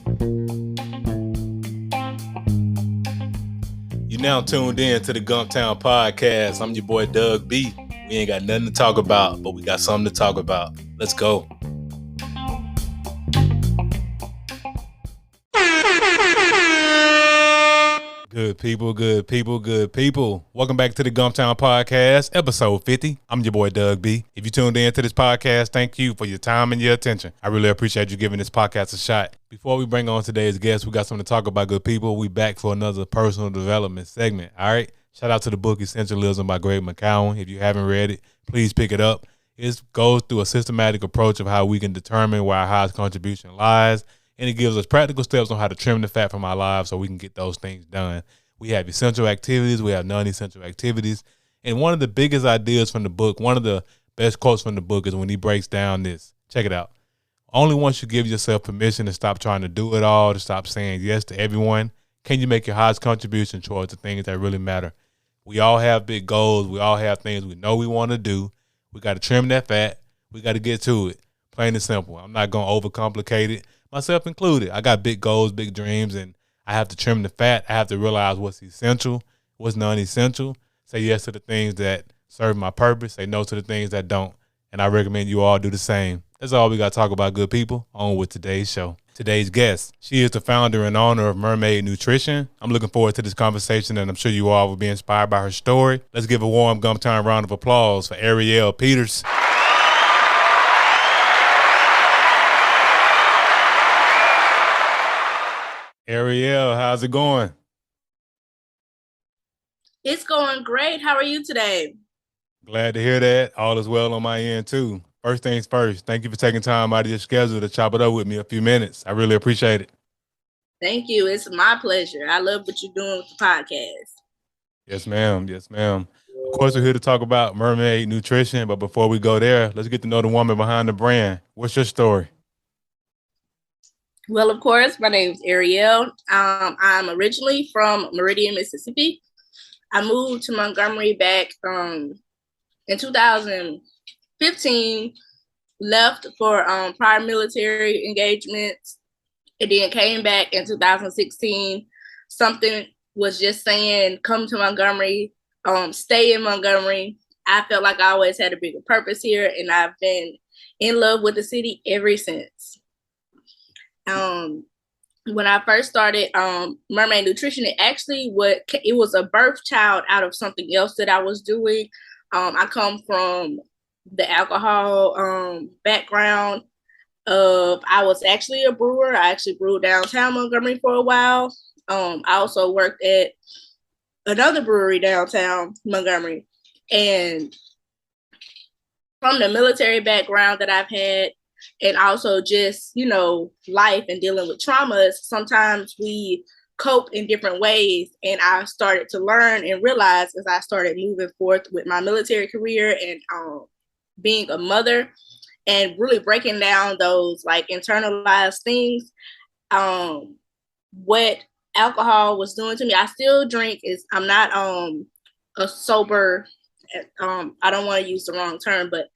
You now tuned in to the Gumptown Podcast. I'm your boy Doug B. We ain't got nothing to talk about, but we got something to talk about. Let's go. Good people. Welcome back to the Gumptown Podcast, episode 50. I'm your boy Doug B. If you tuned in to this podcast, thank you for your time and your attention. I really appreciate you giving this podcast a shot. Before we bring on today's guest, we got something to talk about, good people. We back for another personal development segment, all right? Shout out to the book Essentialism by Greg McCowan. If you haven't read it, please pick it up. It goes through a systematic approach of how we can determine where our highest contribution lies, and it gives us practical steps on how to trim the fat from our lives so we can get those things done. We have essential activities. We have non-essential activities. And one of the biggest ideas from the book, one of the best quotes from the book is when he breaks down this. Check it out. Only once you give yourself permission to stop trying to do it all, to stop saying yes to everyone, can you make your highest contribution towards the things that really matter. We all have big goals. We all have things we know we want to do. We got to trim that fat. We got to get to it. Plain and simple. I'm not going to overcomplicate it. Myself included. I got big goals, big dreams, and I have to trim the fat. I have to realize what's essential, what's non-essential. Say yes to the things that serve my purpose. Say no to the things that don't. And I recommend you all do the same. That's all we got to talk about, good people. On with today's show. Today's guest, she is the founder and owner of Mermaid Nutrition. I'm looking forward to this conversation, and I'm sure you all will be inspired by her story. Let's give a warm Gumptown round of applause for Airelle Peters. Airelle, how's it going? It's going great. How are you today? Glad to hear that. All is well on my end, too. First things first, thank you for taking time out of your schedule to chop it up with me a few minutes. I really appreciate it. Thank you. It's my pleasure. I love what you're doing with the podcast. Yes, ma'am. Yes, ma'am. Of course, we're here to talk about Mermaid Nutrition, but before we go there, let's get to know the woman behind the brand. What's your story? Well, of course, my name is Airelle. I'm originally from Meridian, Mississippi. I moved to Montgomery back in 2015, left for prior military engagements, and then came back in 2016. Something was just saying, come to Montgomery, stay in Montgomery. I felt like I always had a bigger purpose here, and I've been in love with the city ever since. When I first started Mermaid Nutrition, it was a birth child out of something else that I was doing. I come from the alcohol background. I was actually a brewer. I actually brewed downtown Montgomery for a while. I also worked at another brewery downtown Montgomery. And from the military background that I've had, and also just, life and dealing with traumas, sometimes we cope in different ways. And I started to learn and realize as I started moving forth with my military career and being a mother and really breaking down those like internalized things, what alcohol was doing to me. I still drink. I'm not a sober, I don't want to use the wrong term, but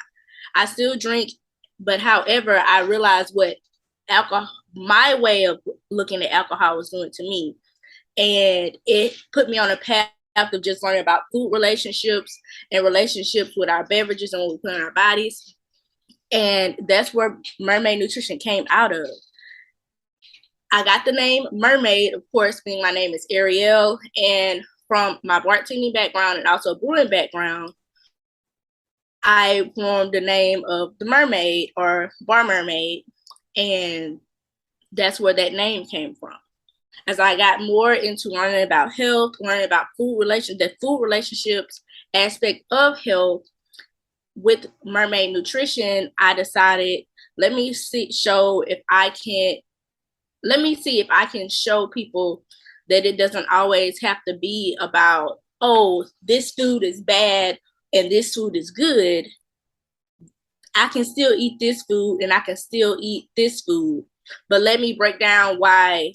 I still drink. But however, I realized what my way of looking at alcohol was doing to me. And it put me on a path of just learning about food relationships and relationships with our beverages and what we put in our bodies. And that's where Mermaid Nutrition came out of. I got the name Mermaid, of course, being my name is Airelle. And from my bartending background and also brewing background, I formed the name of the Mermaid or Bar Mermaid, and that's where that name came from. As I got more into learning about health, learning about the food relationships aspect of health with Mermaid Nutrition, I decided, let me see if I can show people that it doesn't always have to be about, oh, this food is bad and this food is good. I can still eat this food and I can still eat this food. But let me break down why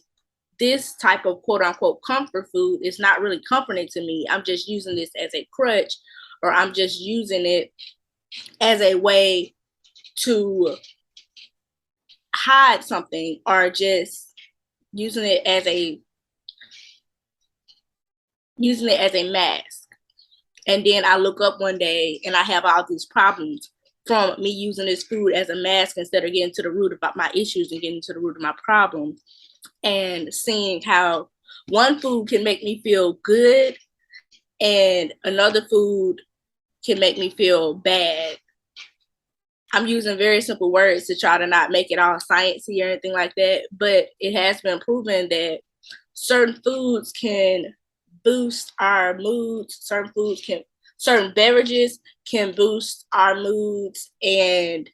this type of quote unquote comfort food is not really comforting to me. I'm just using this as a crutch, or I'm just using it as a way to hide something, or just using it as a mask. And then I look up one day and I have all these problems from me using this food as a mask instead of getting to the root of my issues and getting to the root of my problem, and seeing how one food can make me feel good and another food can make me feel bad. I'm using very simple words to try to not make it all sciencey or anything like that, but it has been proven that certain foods can boost our moods. Certain beverages can boost our moods, and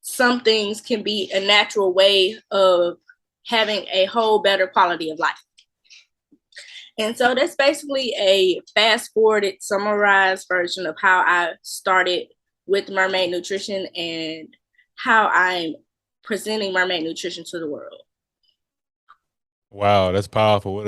some things can be a natural way of having a whole better quality of life. And so that's basically a fast forwarded, summarized version of how I started with Mermaid Nutrition and how I'm presenting Mermaid Nutrition to the world. Wow, that's powerful. What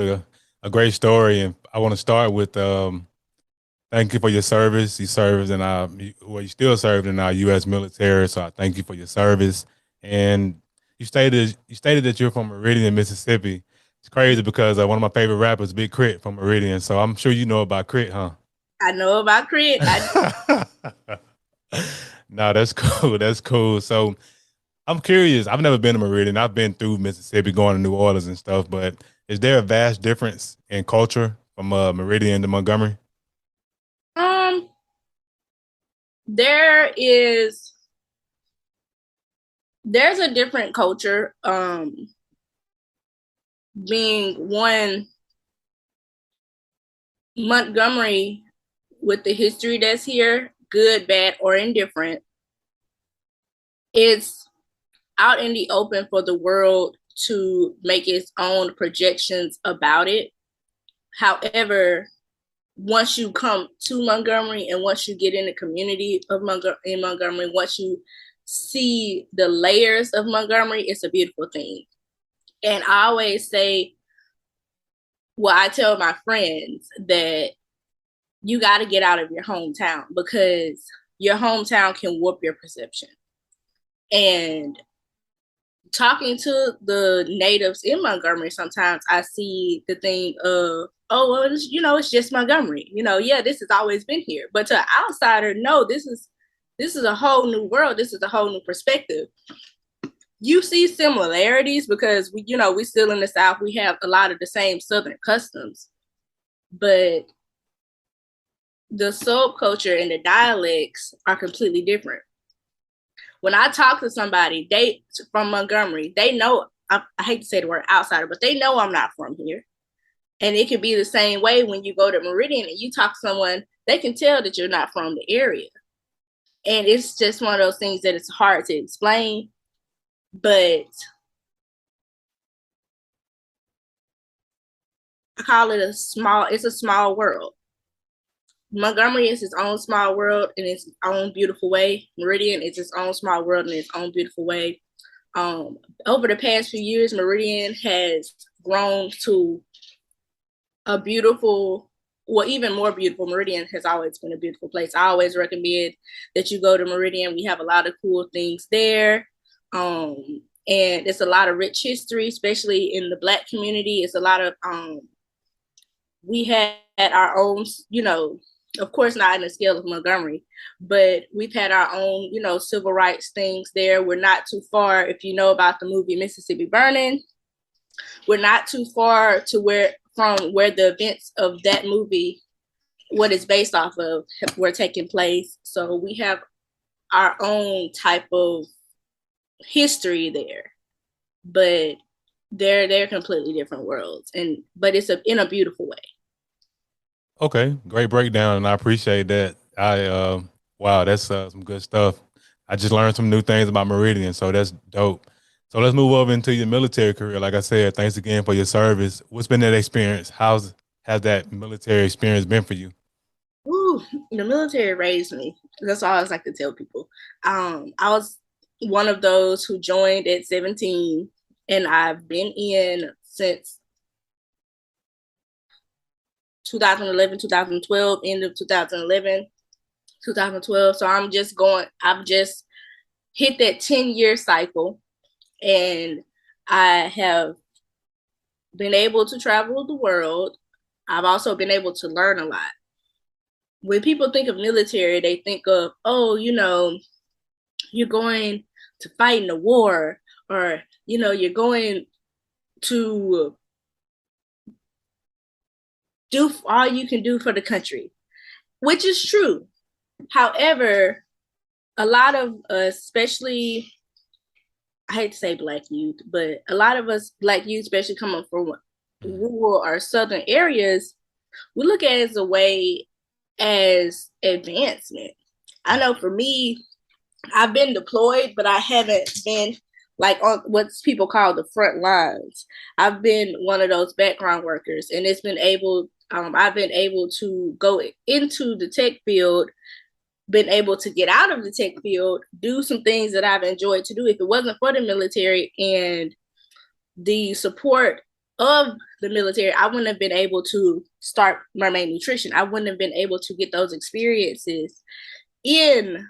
a great story. And I want to start with thank you for your service. You served in you still served in our U.S. military. So I thank you for your service. And you stated that you're from Meridian, Mississippi. It's crazy because one of my favorite rappers, Big Crit from Meridian. So I'm sure you know about Crit, huh? I know about Crit. No, that's cool. That's cool. So I'm curious. I've never been to Meridian. I've been through Mississippi, going to New Orleans and stuff. But is there a vast difference in culture from Meridian to Montgomery? Um, there is there's a different culture. Being one, Montgomery, with the history that's here, good, bad, or indifferent, it's out in the open for the world to make its own projections about it. However, once you come to Montgomery and once you get in the community of Montgomery, once you see the layers of Montgomery, it's a beautiful thing. And I always say, well, I tell my friends that you got to get out of your hometown because your hometown can warp your perception. And talking to the natives in Montgomery, sometimes I see the thing of, oh, well, it's just Montgomery. Yeah, this has always been here. But to an outsider, no, this is a whole new world. This is a whole new perspective. You see similarities because we still in the South. We have a lot of the same Southern customs, but the subculture and the dialects are completely different. When I talk to somebody, they from Montgomery, they know, I hate to say the word outsider, but they know I'm not from here. And it can be the same way when you go to Meridian and you talk to someone, they can tell that you're not from the area. And it's just one of those things that it's hard to explain, but I call it it's a small world. Montgomery is its own small world in its own beautiful way. Meridian is its own small world in its own beautiful way. Over the past few years, Meridian has grown to a beautiful, well, even more beautiful. Meridian has always been a beautiful place. I always recommend that you go to Meridian. We have a lot of cool things there. And it's a lot of rich history, especially in the Black community. It's a lot of, we had our own, of course not in the scale of Montgomery, but we've had our own, civil rights things there. We're not too far, if you know about the movie Mississippi Burning, we're not too far from where the events of that movie, what it's based off of, were taking place. So we have our own type of history there, but they're completely different worlds, but it's in a beautiful way. Okay, great breakdown, and I appreciate that. Wow, that's some good stuff. I just learned some new things about Meridian, so that's dope. So let's move over into your military career. Like I said, thanks again for your service. What's been that experience? Has that military experience been for you? Ooh, the military raised me. That's all I always like to tell people. I was one of those who joined at 17, and I've been in since 2011, 2012, end of 2011, 2012. So I've just hit that 10-year cycle, and I have been able to travel the world. I've also been able to learn a lot. When people think of military, they think of, oh, you're going to fight in a war, or, you're going to do all you can do for the country, which is true. However, a lot of us, especially, I hate to say Black youth, but a lot of us Black youth, especially coming from rural or southern areas, we look at it as a way as advancement. I know for me, I've been deployed, but I haven't been like on what's people call the front lines. I've been one of those background workers, and I've been able to go into the tech field, been able to get out of the tech field, do some things that I've enjoyed to do. If it wasn't for the military and the support of the military, I wouldn't have been able to start Mermaid Nutrition. I wouldn't have been able to get those experiences in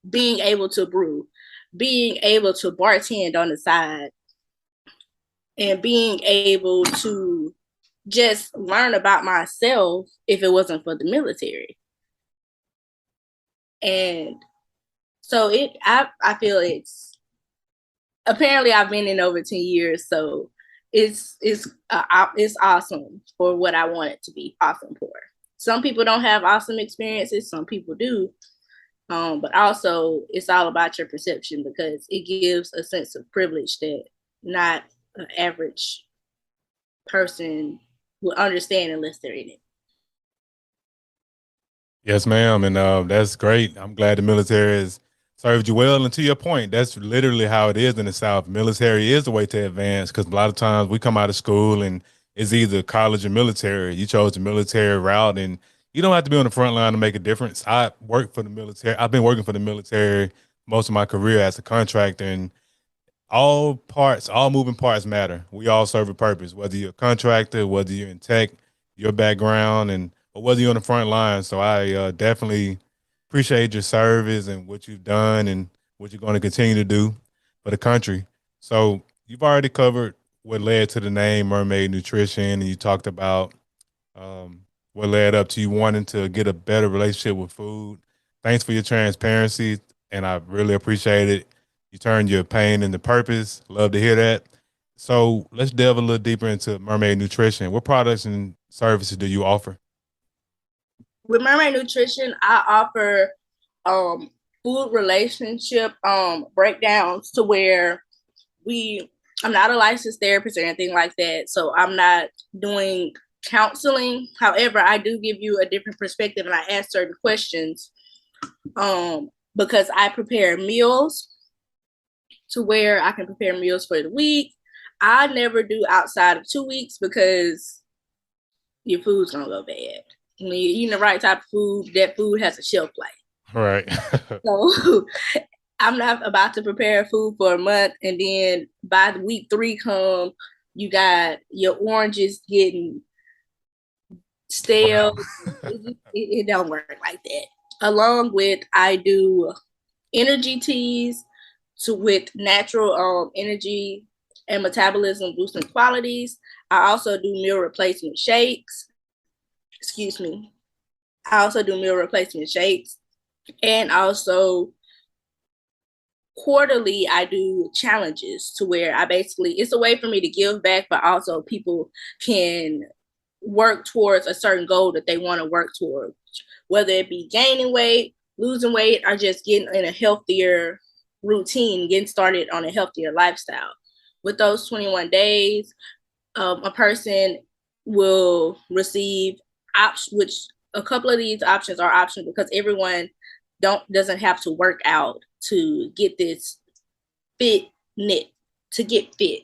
being able to brew, being able to bartend on the side, and being able to just learn about myself if it wasn't for the military. And so I feel it's, apparently I've been in over 10 years, so it's awesome for what I want it to be awesome for. Some people don't have awesome experiences, some people do. But also it's all about your perception, because it gives a sense of privilege that not an average person will understand unless they're in it. Yes, ma'am. And that's great. I'm glad the military has served you well. And to your point, that's literally how it is in the South. Military is the way to advance, because a lot of times we come out of school and it's either college or military. You chose the military route, and you don't have to be on the front line to make a difference. I work for the military. I've been working for the military most of my career as a contractor, and all parts, all moving parts matter. We all serve a purpose, whether you're a contractor, whether you're in tech, your background, and or whether you're on the front line. So I definitely appreciate your service and what you've done and what you're going to continue to do for the country. So you've already covered what led to the name Mermaid Nutrition, and you talked about what led up to you wanting to get a better relationship with food. Thanks for your transparency, and I really appreciate it. You turned your pain into purpose. Love to hear that. So let's delve a little deeper into Mermaid Nutrition. What products and services do you offer? With Mermaid Nutrition, I offer food relationship breakdowns, to where I'm not a licensed therapist or anything like that, so I'm not doing counseling. However, I do give you a different perspective, and I ask certain questions because I prepare meals to where I can prepare meals for the week. I never do outside of 2 weeks, because your food's gonna go bad. When you're eating the right type of food, that food has a shelf life. Right. So I'm not about to prepare food for a month, and then by the week 3 come, you got your oranges getting stale. Wow. It don't work like that. Along with, I do energy teas with natural energy and metabolism boosting qualities. I also do meal replacement shakes. Excuse me. I also do meal replacement shakes. And also quarterly, I do challenges, to where it's a way for me to give back, but also people can work towards a certain goal that they want to work towards, whether it be gaining weight, losing weight, or just getting in a healthier routine, getting started on a healthier lifestyle. With those 21 days, a person will receive which a couple of these options are optional, because everyone doesn't have to work out to get this to get fit.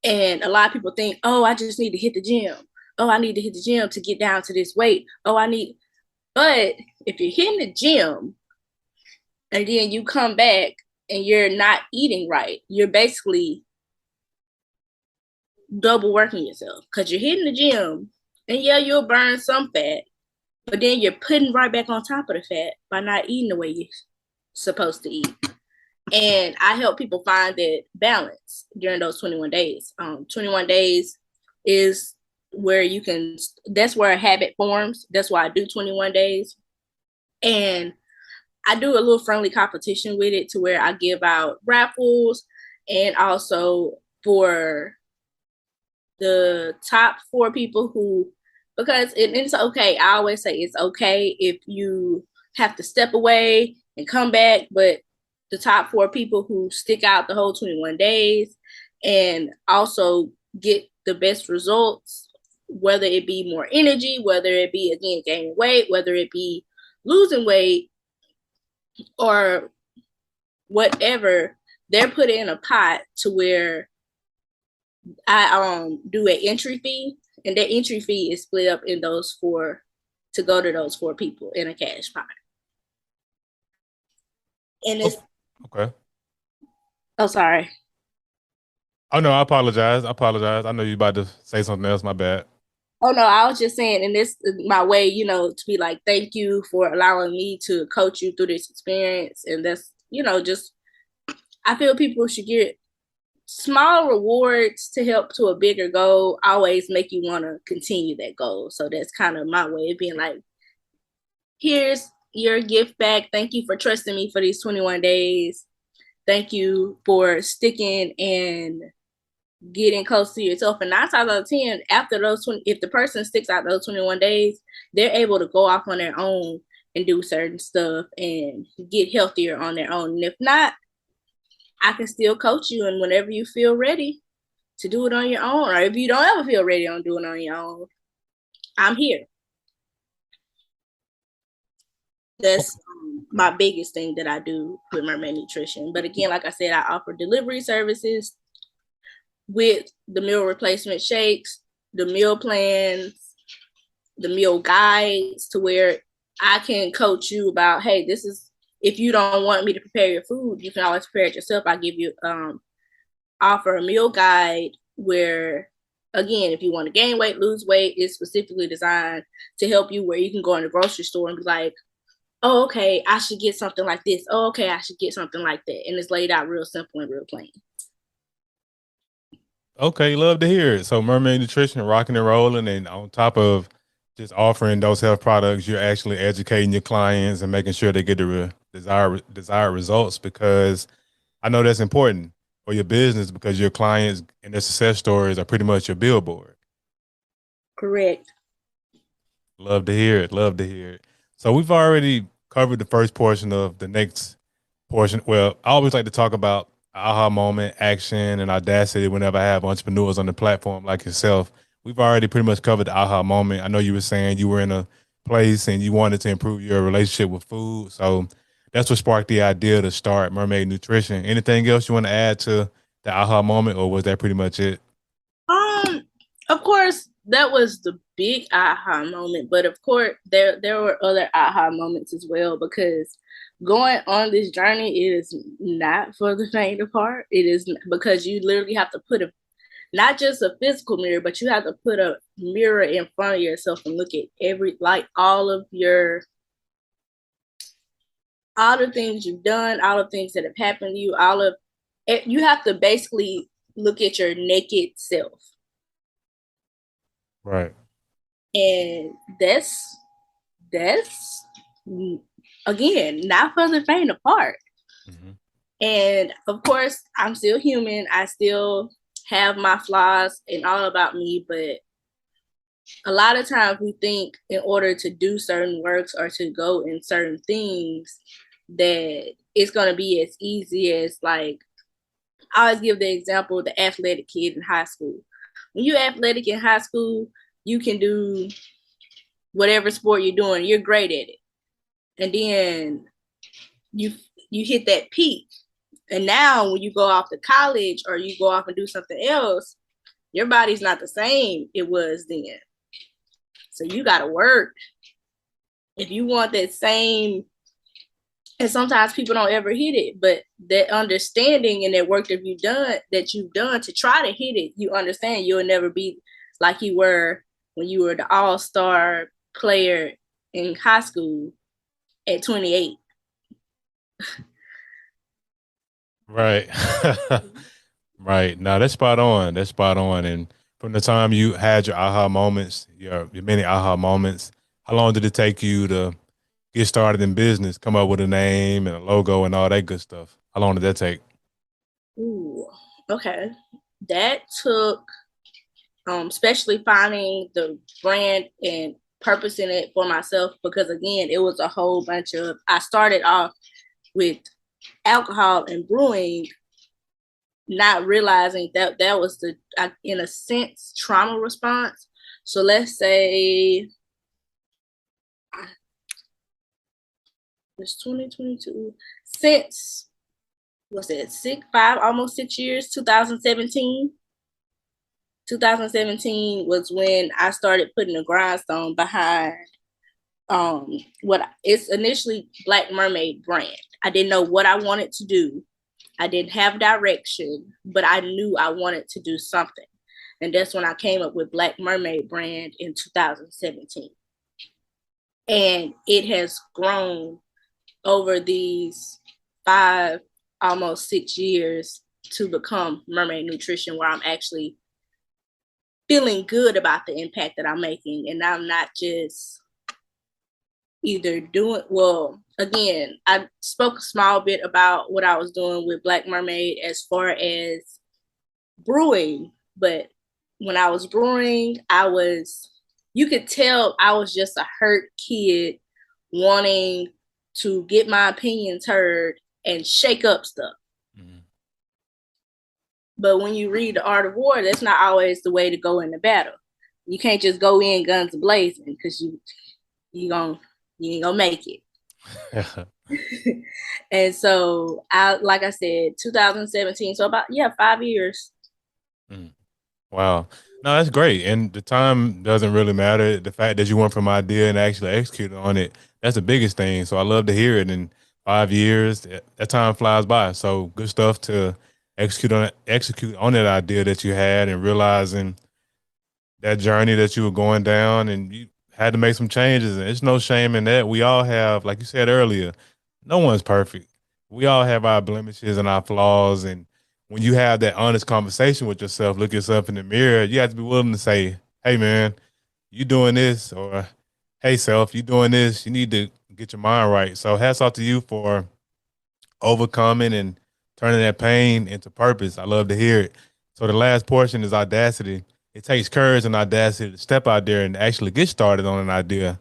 And a lot of people think, oh, I just need to hit the gym. Oh, I need to hit the gym to get down to this weight. But if you're hitting the gym and then you come back and you're not eating right, you're basically double working yourself, because you're hitting the gym and yeah, you'll burn some fat, but then you're putting right back on top of the fat by not eating the way you're supposed to eat. And I help people find that balance during those 21 days. 21 days is where that's where a habit forms. That's why I do 21 days. And I do a little friendly competition with it to where I give out raffles, and also for the top 4 people who, because it's okay. I always say it's okay if you have to step away and come back, but the top 4 people who stick out the whole 21 days and also get the best results, whether it be more energy, whether it be, again, gaining weight, whether it be losing weight, or whatever, they're put in a pot to where I do an entry fee, and that entry fee is split up in those 4 to go to those 4 people in a cash pot. And it's Okay. oh, sorry. Oh no, I apologize. I apologize. I know you about to say something else. My bad. Oh no, I was just saying, and this is my way, to be like, thank you for allowing me to coach you through this experience. And that's, just, I feel people should get small rewards to help to a bigger goal, always make you want to continue that goal. So that's kind of my way of being like, here's your gift back. Thank you for trusting me for these 21 days. Thank you for sticking and getting close to yourself. And 9 times out of 10, after those 20, if the person sticks out those 21 days, they're able to go off on their own and do certain stuff and get healthier on their own. And if not, I can still coach you. And whenever you feel ready to do it on your own, or if you don't ever feel ready on doing it on your own, I'm here. That's my biggest thing that I do with Mermaid Nutrition. But again, like I said, I offer delivery services with the meal replacement shakes, the meal plans, the meal guides, to where I can coach you about, hey, this is, if you don't want me to prepare your food, you can always prepare it yourself. I give you, offer a meal guide where, again, if you want to gain weight, lose weight, it's specifically designed to help you, where you can go in the grocery store and be like, oh, okay, I should get something like this. Oh, okay, I should get something like that. And it's laid out real simple and real plain. Okay, love to hear it. So Mermaid Nutrition, rocking and rolling, and on top of just offering those health products, you're actually educating your clients and making sure they get the desired results, because I know that's important for your business, because your clients and their success stories are pretty much your billboard. Correct. Love to hear it. Love to hear it. So we've already covered the first portion of the next portion. Well, I always like to talk about aha moment, action, and audacity whenever I have entrepreneurs on the platform like yourself. We've already pretty much covered the aha moment. I know you were saying you were in a place and you wanted to improve your relationship with food. So that's what sparked the idea to start Mermaid Nutrition. Anything else you want to add to the aha moment, or was that pretty much it? Of course, that was the big aha moment, but of course, there were other aha moments as well, because going on this journey is not for the faint of heart. It is because you literally have to put not just a physical mirror, but you have to put a mirror in front of yourself and look at all the things you've done, all the things that have happened to you, you have to basically look at your naked self. Right. And that's again not for the faint of heart. Mm-hmm. And of course, I'm still human. I still have my flaws and all about me, but a lot of times we think in order to do certain works or to go in certain things that it's going to be as easy as, like, I always give the example of the athletic kid in high school. When you're athletic in high school, you can do whatever sport you're doing, you're great at it. And then you hit that peak. And now when you go off to college or you go off and do something else, your body's not the same it was then. So you got to work. If you want that same, and sometimes people don't ever hit it, but that understanding and that work that you've done to try to hit it, you understand you'll never be like you were when you were the all-star player in high school at 28. Right. Right. No, that's spot on. That's spot on. And from the time you had your aha moments, your many aha moments, how long did it take you to get started in business, come up with a name and a logo and all that good stuff? How long did that take? Ooh, okay. That took, especially finding the brand and purposing it for myself, because again, it was a whole bunch of, I started off with alcohol and brewing, not realizing that that was the, in a sense, trauma response. So let's say it's 2022, since, what's that, 5, almost 6 years, 2017 was when I started putting a grindstone behind what it's initially Black Mermaid brand. I didn't know what I wanted to do. I didn't have direction, but I knew I wanted to do something. And that's when I came up with Black Mermaid brand in 2017. And it has grown over these 5, almost 6 years to become Mermaid Nutrition, where I'm actually feeling good about the impact that I'm making. And I'm not just either doing, well, again, I spoke a small bit about what I was doing with Black Mermaid as far as brewing, but when I was brewing, you could tell I was just a hurt kid wanting to get my opinions heard and shake up stuff. Mm-hmm. But when you read The Art of War, that's not always the way to go in the battle. You can't just go in guns blazing, because you ain't gonna make it. And so like I said, 2017, so about 5 years. Wow. No, that's great. And the time doesn't really matter. The fact that you went from idea and actually executed on it, that's the biggest thing. So I love to hear it. In 5 years, that time flies by. So good stuff to execute on that idea that you had, and realizing that journey that you were going down, and you had to make some changes. And it's no shame in that. We all have, like you said earlier, no one's perfect. We all have our blemishes and our flaws. And when you have that honest conversation with yourself, look yourself in the mirror, you have to be willing to say, hey, man, you doing this, or hey, self, you doing this. You need to get your mind right. So hats off to you for overcoming and turning that pain into purpose. I love to hear it. So the last portion is audacity. It takes courage and audacity to step out there and actually get started on an idea.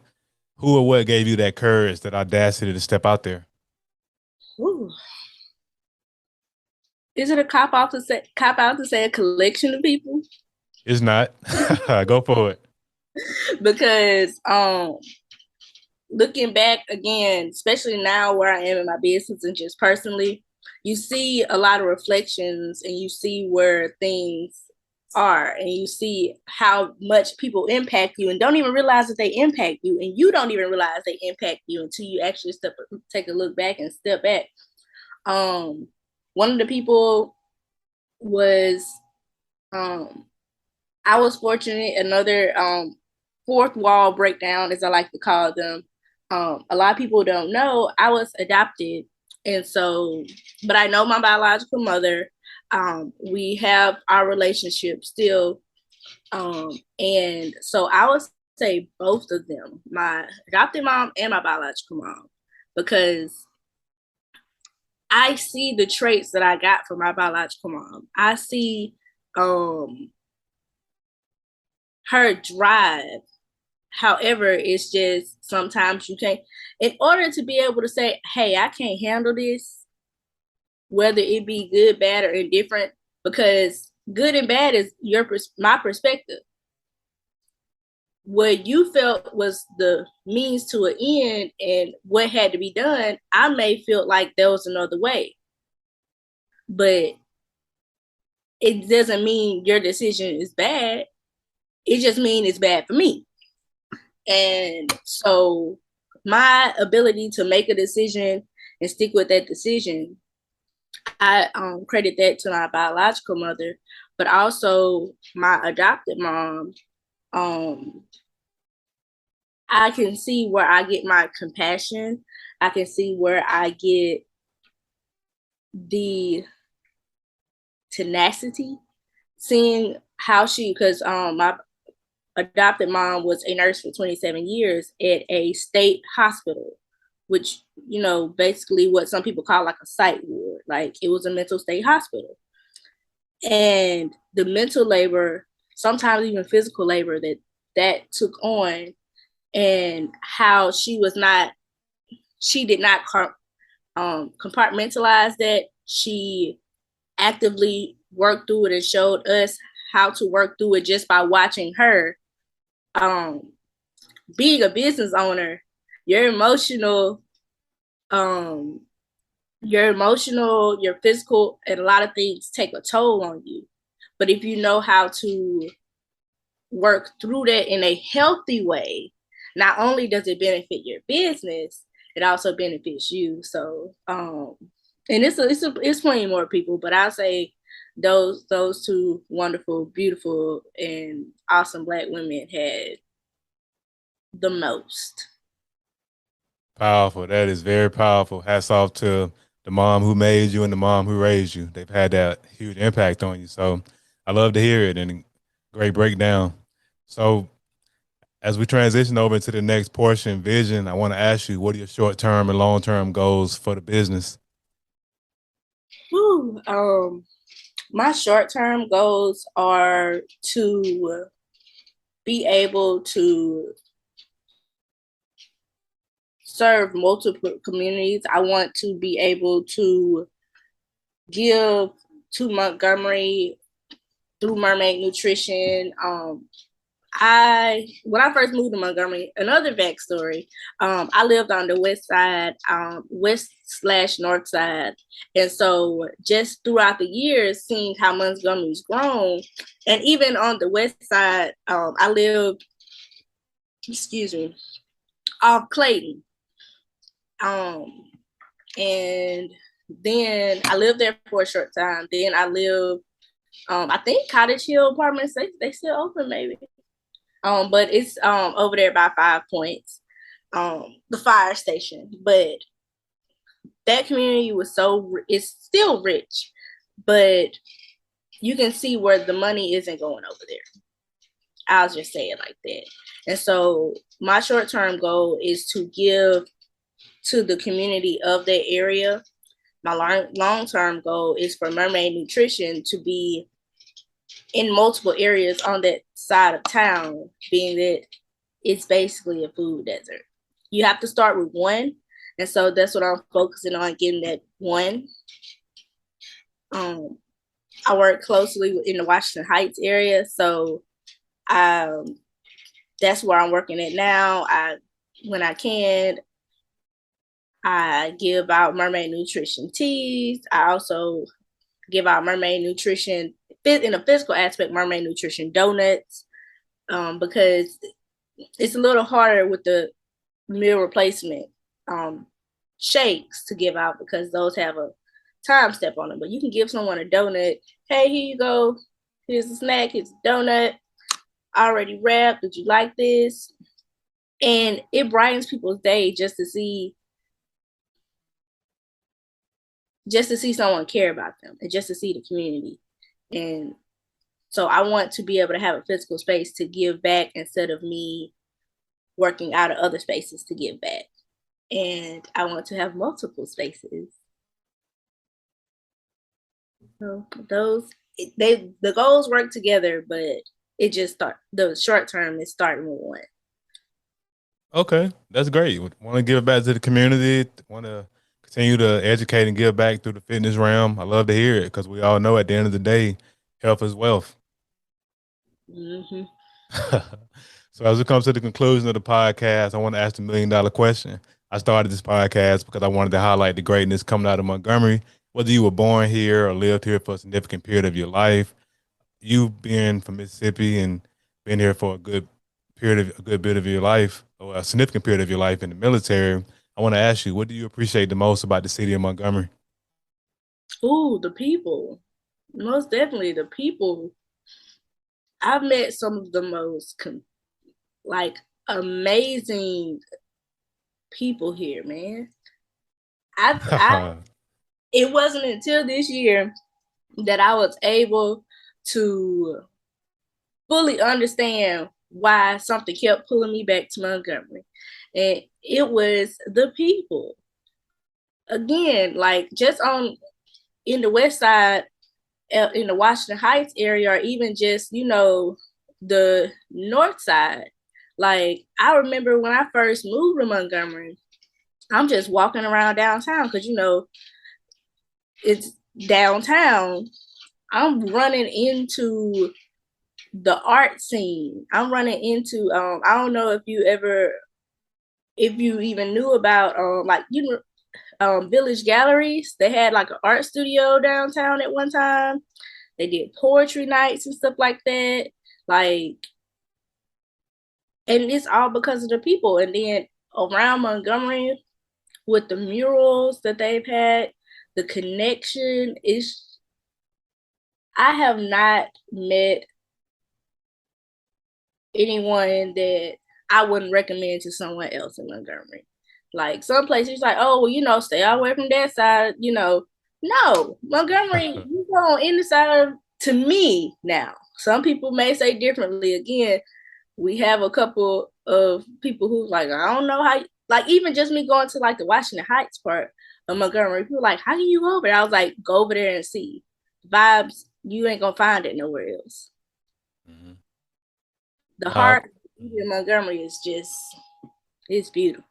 Who or what gave you that courage, that audacity to step out there? Ooh. Is it a cop out to say a collection of people? It's not. Go for it. Because looking back again, especially now where I am in my business and just personally, you see a lot of reflections, and you see where things are, and you see how much people impact you and don't even realize that they impact you, and you don't even realize they impact you until you actually take a look back and step back. One of the people was, I was fortunate, another fourth wall breakdown, as I like to call them. A lot of people don't know I was adopted. And so, but I know my biological mother. We have our relationship still. And so I would say both of them, my adopted mom and my biological mom, because I see the traits that I got from my biological mom. I see her drive. However, it's just sometimes you can't, in order to be able to say, hey, I can't handle this, whether it be good, bad, or indifferent, because good and bad is my perspective. What you felt was the means to an end and what had to be done, I may feel like there was another way. But it doesn't mean your decision is bad. It just means it's bad for me. And so my ability to make a decision and stick with that decision, I credit that to my biological mother, but also my adopted mom. I can see where I get my compassion. I can see where I get the tenacity, seeing how because my adopted mom was a nurse for 27 years at a state hospital, which, basically what some people call like a psych ward. Like, it was a mental state hospital. And the mental labor, sometimes even physical labor that took on, and how she did not compartmentalize that. She actively worked through it and showed us how to work through it just by watching her. Being a business owner, your emotional, your physical, and a lot of things take a toll on you. But if you know how to work through that in a healthy way, not only does it benefit your business, it also benefits you. So, and it's plenty more people, but I'll say those two wonderful, beautiful, and awesome Black women had the most. Powerful. That is very powerful. Hats off to the mom who made you and the mom who raised you. They've had that huge impact on you. So I love to hear it, and great breakdown. So as we transition over into the next portion, vision, I want to ask you, what are your short-term and long-term goals for the business? My short-term goals are to be able to serve multiple communities. I want to be able to give to Montgomery through Mermaid Nutrition. When I first moved to Montgomery, another backstory, I lived on the west side, west/north side. And so just throughout the years, seeing how Montgomery's grown, and even on the west side, I lived, off Clayton. And then I lived there for a short time. Then I lived, I think Cottage Hill Apartments, they still open maybe. But it's over there by 5 Points, the fire station. But that community it's still rich, but you can see where the money isn't going over there. I'll just say it like that. And so my short-term goal is to give to the community of that area. My long-term goal is for Mermaid Nutrition to be in multiple areas on that side of town, being that it's basically a food desert. You have to start with one. And so that's what I'm focusing on, getting that one. I work closely in the Washington Heights area. So that's where I'm working at now. When I can, I give out Mermaid Nutrition teas. I also give out Mermaid Nutrition, in a physical aspect, Mermaid Nutrition donuts, because it's a little harder with the meal replacement shakes to give out, because those have a time step on them. But you can give someone a donut. Hey, here you go. Here's a snack. Here's a donut. Already wrapped. Did you like this? And it brightens people's day just to see someone care about them, and just to see the community. And so I want to be able to have a physical space to give back, instead of me working out of other spaces to give back. And I want to have multiple spaces. So the goals work together, but the short term is starting with one. Okay, that's great. Want to give back to the community, want to continue to educate and give back through the fitness realm. I love to hear it, because we all know at the end of the day, health is wealth. Mm-hmm. So as we come to the conclusion of the podcast, I want to ask the $1 million question. I started this podcast because I wanted to highlight the greatness coming out of Montgomery. Whether you were born here or lived here for a significant period of your life, you being from Mississippi and been here for a good bit of your life, or a significant period of your life in the military, I want to ask you, what do you appreciate the most about the city of Montgomery? Ooh, the people. Most definitely the people. I've met some of the most amazing people here, man. I It wasn't until this year that I was able to fully understand why something kept pulling me back to Montgomery. And it was the people. Again, like just on in the west side, in the Washington Heights area, or even just, the north side. Like, I remember when I first moved to Montgomery, I'm just walking around downtown because, it's downtown. I'm running into the art scene. I'm running into, I don't know if you even knew about, Village Galleries. They had like an art studio downtown at one time. They did poetry nights and stuff like that. Like, and it's all because of the people. And then around Montgomery, with the murals that they've had, the connection is, I have not met anyone that I wouldn't recommend to someone else in Montgomery. Like some places, like, oh, well, stay away from that side. No, Montgomery, you go on any side to me now. Some people may say differently. Again, we have a couple of people who like, I don't know how, like even just me going to like the Washington Heights part of Montgomery, people like, how can you go over there? I was like, go over there and see. Vibes, you ain't gonna find it nowhere else. Mm-hmm. The heart in Montgomery is it's beautiful.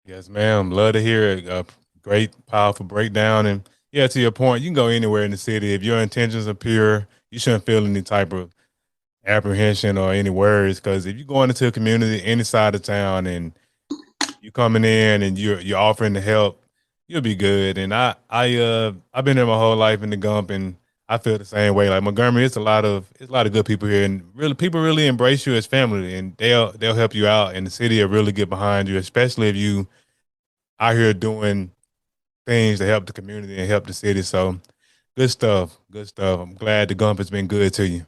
Yes, ma'am. Love to hear it. A great, powerful breakdown. And yeah, to your point, you can go anywhere in the city. If your intentions are pure, you shouldn't feel any type of apprehension or any worries. Because if you're going into a community, any side of town, and you coming in and you're offering to help, you'll be good. And I've been there my whole life in the Gump, and I feel the same way. Like Montgomery, it's a lot of good people here, and really people really embrace you as family, and they'll help you out, and the city will really get behind you, especially if you out here doing things to help the community and help the city. So good stuff. Good stuff. I'm glad the Gump has been good to you.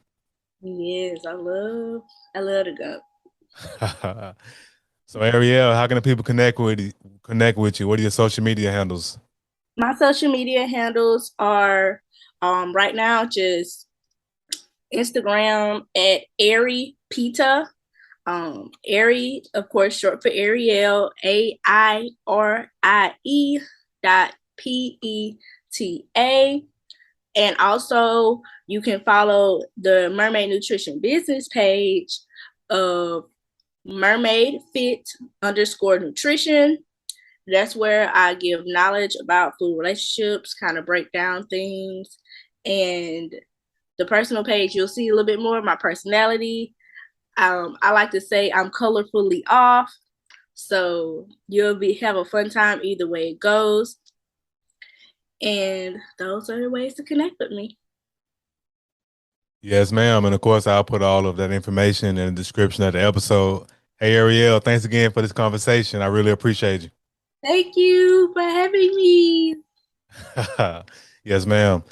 Yes, I love the Gump. So Airelle, how can the people connect with you? What are your social media handles? My social media handles are right now just Instagram at Airelle Peters. Airelle, of course, short for Airelle, AIRIE.PETA. And also, you can follow the Mermaid Nutrition business page of Mermaid Fit _nutrition. That's where I give knowledge about food relationships, kind of break down things. And the personal page, you'll see a little bit more of my personality. I like to say I'm colorfully off. So you'll have a fun time either way it goes. And those are the ways to connect with me. Yes, ma'am. And of course, I'll put all of that information in the description of the episode. Hey, Airelle, thanks again for this conversation. I really appreciate you. Thank you for having me. Yes, ma'am.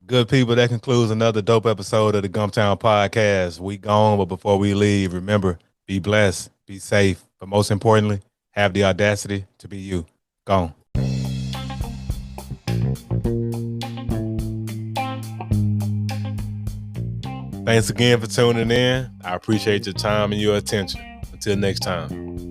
Good people, that concludes another dope episode of the Gumptown Podcast. We gone, but before we leave, remember, be blessed, be safe, but most importantly, have the audacity to be you. Gone. Thanks again for tuning in. I appreciate your time and your attention. Until next time.